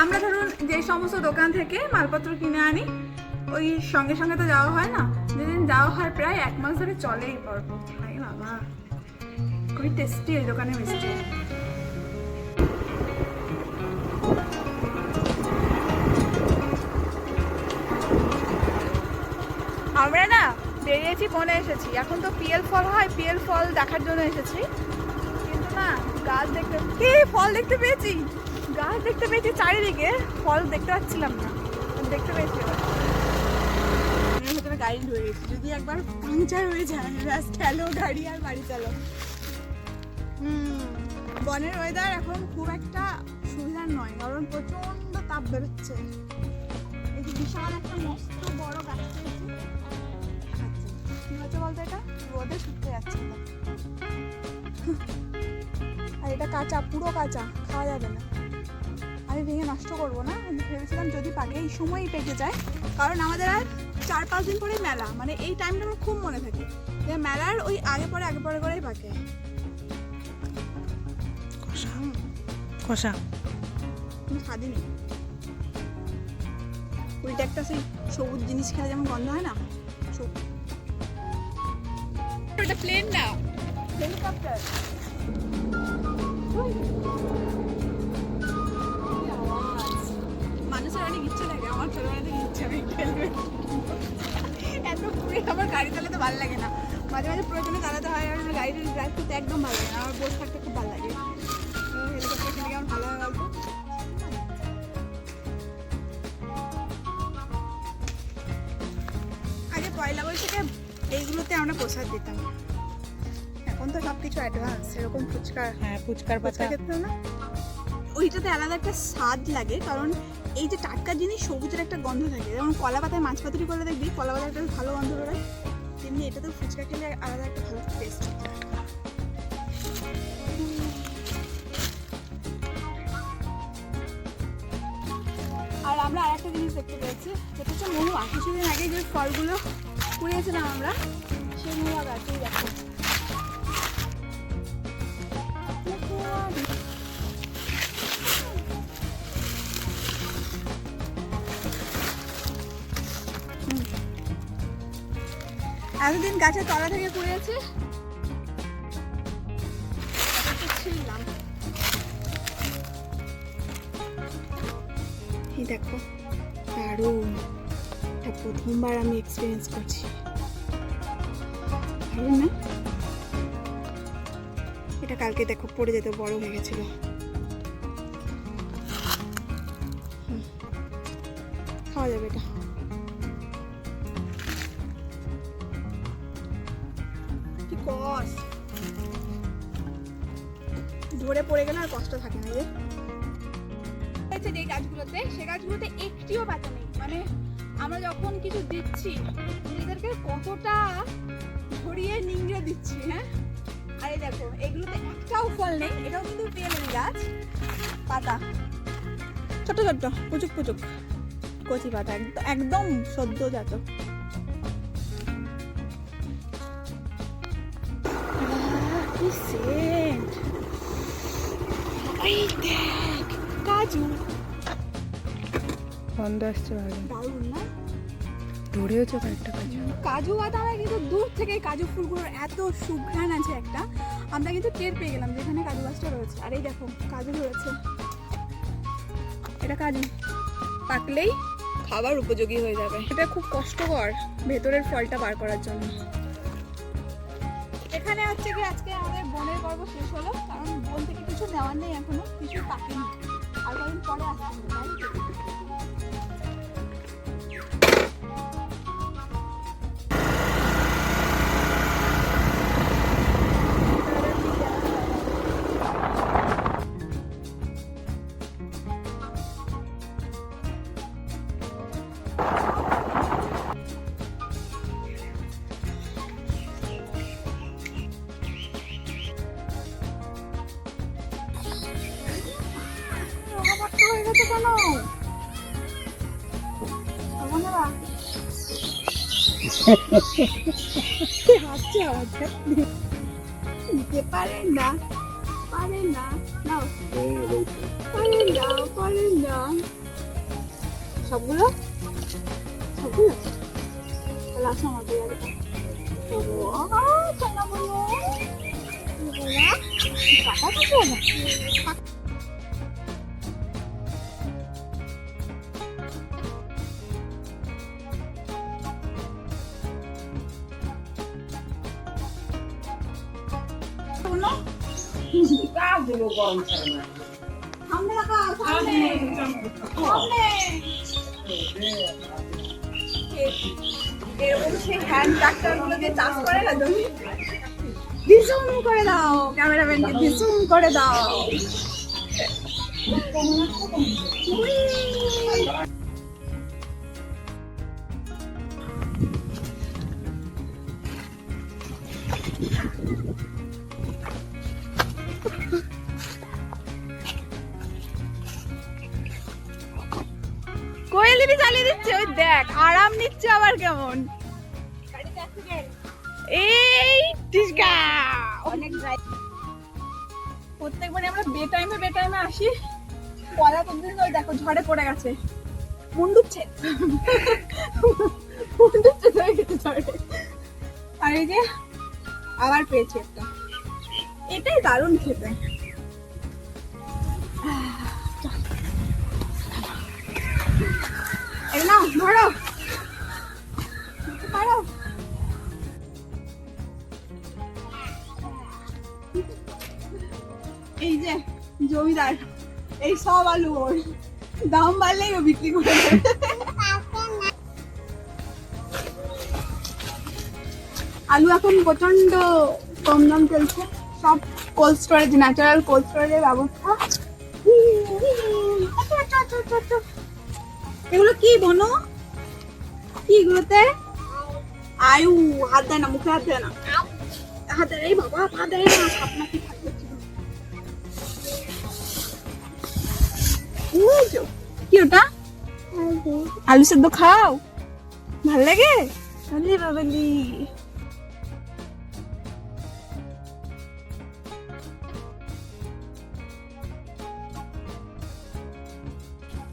আমরা ধরুন যে সমস্ত দোকান থেকে মালপত্র কিনে আনি, ওই সঙ্গে সঙ্গে তো যাওয়া হয় না, যেদিন যাওয়া হয় প্রায় 1 মাস ধরে চলে এই পর্ব। ভাই বাবা, খুবই টেস্টি এই দোকানে মিষ্টি। আমরা না বেরিয়েছি, বনে এসেছি। এখন তো পিএল ফল হয়, পিএল ফল দেখার জন্য এসেছি, কিন্তু না গাছ দেখতে, কি ফল দেখতে পেয়েছি, গাছ দেখতে পেয়েছি চারিদিকে, ফল দেখতে পাচ্ছিলাম না, দেখতে পেয়েছি। ভেতরে গাড়ি ঢুকে গেছি, যদি একবার পাংচার হয়ে যায় ব্যাস খেলো গাড়ি আর বাড়ি চলো। বনের ওয়েদার এখন খুব একটা সুবিধার নয়, কারণ প্রচন্ড তাপ বেরোচ্ছে। এই যে বিশাল একটা মস্ত বড় গাছ পেয়েছি, কি হচ্ছে বলতো, এটা রোদে শুকিয়ে যাচ্ছে আর এটা কাঁচা, পুরো কাঁচা, খাওয়া যাবে না। আমি ভেঙে নষ্ট করবো না, আমি ভেবেছিলাম যদি পাকে এই সময়ই পেকে যায়, কারণ আমাদের আর 4-5 দিন পরেই মেলা, মানে এই টাইমটা আমার খুব মনে থাকে যে মেলার ওই আগে পরে করেই পাকে। কষা কষা কোনো স্বাদই নেই, উল্টে একটা সেই সবুজ জিনিস খেলে যেমন গন্ধ হয় না, ওটা প্লেন না, হেলিকপ্টার। মানুষের অনেক ইচ্ছে থাকে, আমার ছোটবেলা থেকে ইচ্ছে আমি খেলবে, এত পুরে আমার গাড়ি চালাতে ভালো লাগে না, মাঝে মাঝে প্রয়োজনে চালাতে হয়, আর আমার গাড়িতে ড্রাইভ করতে একদম ভালো লাগে না, আমার বসে থাকতে খুব ভালো লাগে। হেলিকপ্টার খেলে কেমন ভালো হয় গল্প। আগে পয়লা বৈশাখে এইগুলোতে আমরা প্রসাদ দিতাম, এখন তো সবকিছু অ্যাডভান্স। এরকম ফুচকা, হ্যাঁ ফুচকার পাতা খেতে না, ওইটাতে আলাদা একটা স্বাদ লাগে, কারণ এই যে টাটকা জিনিস সবুজের একটা গন্ধ থাকে, যেমন কলা পাতায় মাছ পাতুরি করলে দেখবি কলা পাতায় একটা ভালো গন্ধ বেরোয়, তেমনি এটাতেও ফুচকা খেলে আলাদা একটা ভালো টেস্ট। আর আমরা আর একটা জিনিস দেখতে পেয়েছি, যেটা হচ্ছে মহুয়া। কিছুদিন আগে যে ফলগুলো কুড়িয়েছিলাম আমরা, সেই মহুয়া গাছই দেখো। এতদিন গাছের তলা থেকে কুড়িয়েছি, ছিলাম। এই দেখো দারুণ, এটা প্রথমবার আমি এক্সপিরিয়েন্স করছি, দারুণ না? এটা কালকে দেখো পড়ে যেত, বড় হয়ে গেছিল। খাওয়া যাবে এটা। কি কষ্ট, ধরে পড়ে গেলে আর কষ্ট থাকে না। যে গাছগুলোতে, সে গাছগুলোতে একটিও পাতা নেই, মানে আমরা যখন কিছু দিচ্ছি নিজেদেরকে কতটা ধরিয়ে নিংড়ে দিচ্ছি। হ্যাঁ, আর এই দেখো এগুলোতে একটাও ফল নেই, এটাও কিন্তু পেয়ালের গাছ, পাতা ছোট ছোট পুচুক পুচুক কচি পাতা, একদম সদ্যজাত। কি সেন্ট, এই দেখ কাজু গন্ধ আসছে, দারুণ না? ধরেওছে কয়েকটা কাজু, কাজু বাদামে কিন্তু দূর থেকে কাজু ফুলগুলোর এত সুঘ্রাণ আছে একটা, আমরা কিন্তু টের পেয়ে গেলাম যেখানে কাজু গাছটা রয়েছে। আর এই দেখো কাজু রয়েছে, এটা কাজু পাকলেই খাবার উপযোগী হয়ে যাবে। এটা খুব কষ্টকর ভেতরের ফলটা বার করার জন্য। এখানে হচ্ছে কি আজকে আমাদের বনের পর্ব শেষ হলো, কারণ বন থেকে কিছু নেওয়ার নেই, এখনো কিছু পাকেনি, আর কদিন পরে আসতে হবে। দিতে পারে না, পারে না, পারে না, পারে না। সবগুলো সবগুলো তাহলে আসো আমার বিরিয়ানিটা কাটা কিছু না জুম করে দাও ক্যামেরাম্যানকে জুম করে দাও কোয়েলিটি চালিয়ে দিচ্ছে ওই দেখ আরাম নিচ্ছে আবার কেমন এই টিসকা অনেক যাই প্রত্যেকবারে আমরা বেটাইমে আসি পলা তুলতে ওই দেখো ঝড়ে পড়ে গেছে মুন্ডুচ্ছে হয়ে গেছে ঝড়ে আর এই যে আবার পেয়েছি একটা এটাই দারুণ খেতে না ধরো পারো এই যে জমিদার এই সব আলু ওর দাম বাড়লেই ও বিক্রি করে আলু এখন প্রচন্ড কম দাম চলছে সব কোল্ড স্টোরেজ ন্যাচারাল কোল্ড স্টোরেজের ব্যবস্থা এগুলো কি বনো কি এগুলোতে আয়ু হাত দেয় না মুখে হাত দেয় না হাতে এই বাবা হাত দেয় না আপনার কি থাকবে কি ওটা আলু সেদ্ধ খাও ভাল লাগে বাবালি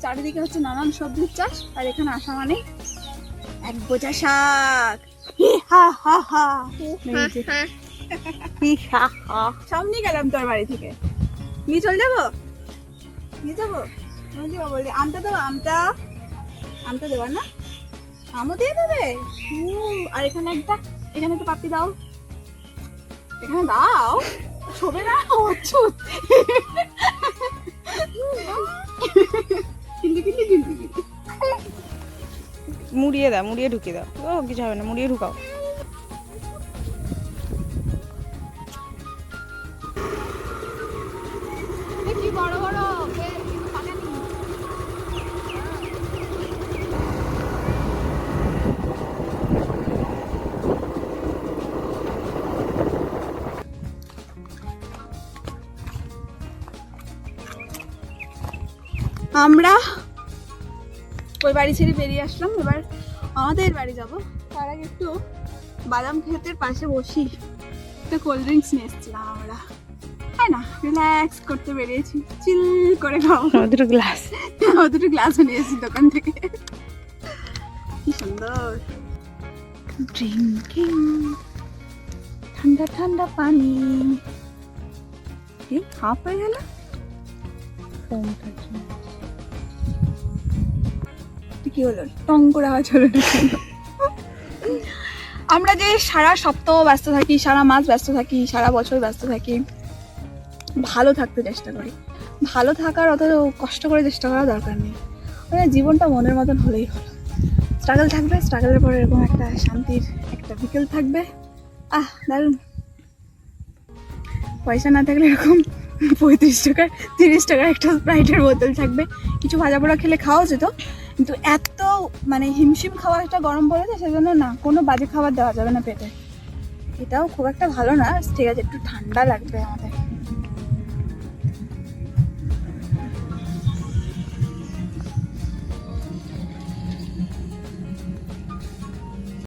চারিদিকে হচ্ছে নানান সবজির চাষ আর এখানে আসা মানে এক বোঝা শাক সব নিয়ে গেলাম তোর বাড়ি থেকে নিয়ে চলে যাবো বলি আমটা দেবো আমটা দেবার না আমও দিয়ে দেবে আর এখানে একটু পাপড়ি দাও এখানে দাও ছবে না অচ্ছুত মুড়িয়ে দাও মুড়িয়ে ঢুকিয়ে দাও ও কিছু হবে না মুড়িয়ে ঢুকাও বড় বড় আমরা ওই বাড়ি ছেড়ে বেরিয়ে আসলাম এবার আমাদের বাড়ি যাব তার আগে একটু বাদাম ক্ষেতের পাশে বসি একটা কোল্ড ড্রিঙ্কস নিয়ে এসেছিলাম আমরা তাই না রিল্যাক্স করতে বেরিয়েছি চিল করে খাবো দুটো গ্লাস নিয়েছি দোকান থেকে কি সুন্দর ড্রিঙ্কিং ঠান্ডা ঠান্ডা পানি হাফ হয়ে গেল কি হলো টং করে আওয়াজ হলো আমরা যে সারা সপ্তাহ ব্যস্ত থাকি সারা মাস ব্যস্ত থাকি সারা বছর ব্যস্ত থাকি ভালো থাকতে চেষ্টা করি ভালো থাকার অত কষ্ট করে চেষ্টা করার দরকার নেই মানে জীবনটা মনের মতন হলেই হলো স্ট্রাগল থাকবে স্ট্রাগলের পরে এরকম একটা শান্তির একটা বিকেল থাকবে দারুণ পয়সা না থাকলে এরকম 35 টাকার 30 টাকার একটা স্প্রাইটের বোতল থাকবে কিছু ভাজা পোড়া খেলে খাওয়া যেত কিন্তু এত মানে হিমশিম খাওয়াটা গরম পড়েছে সেজন্য না কোনো বাজে খাবার দেওয়া যাবে না পেটে এটাও খুব একটা ভালো না ঠিক আছে একটু ঠান্ডা লাগবে আমাদের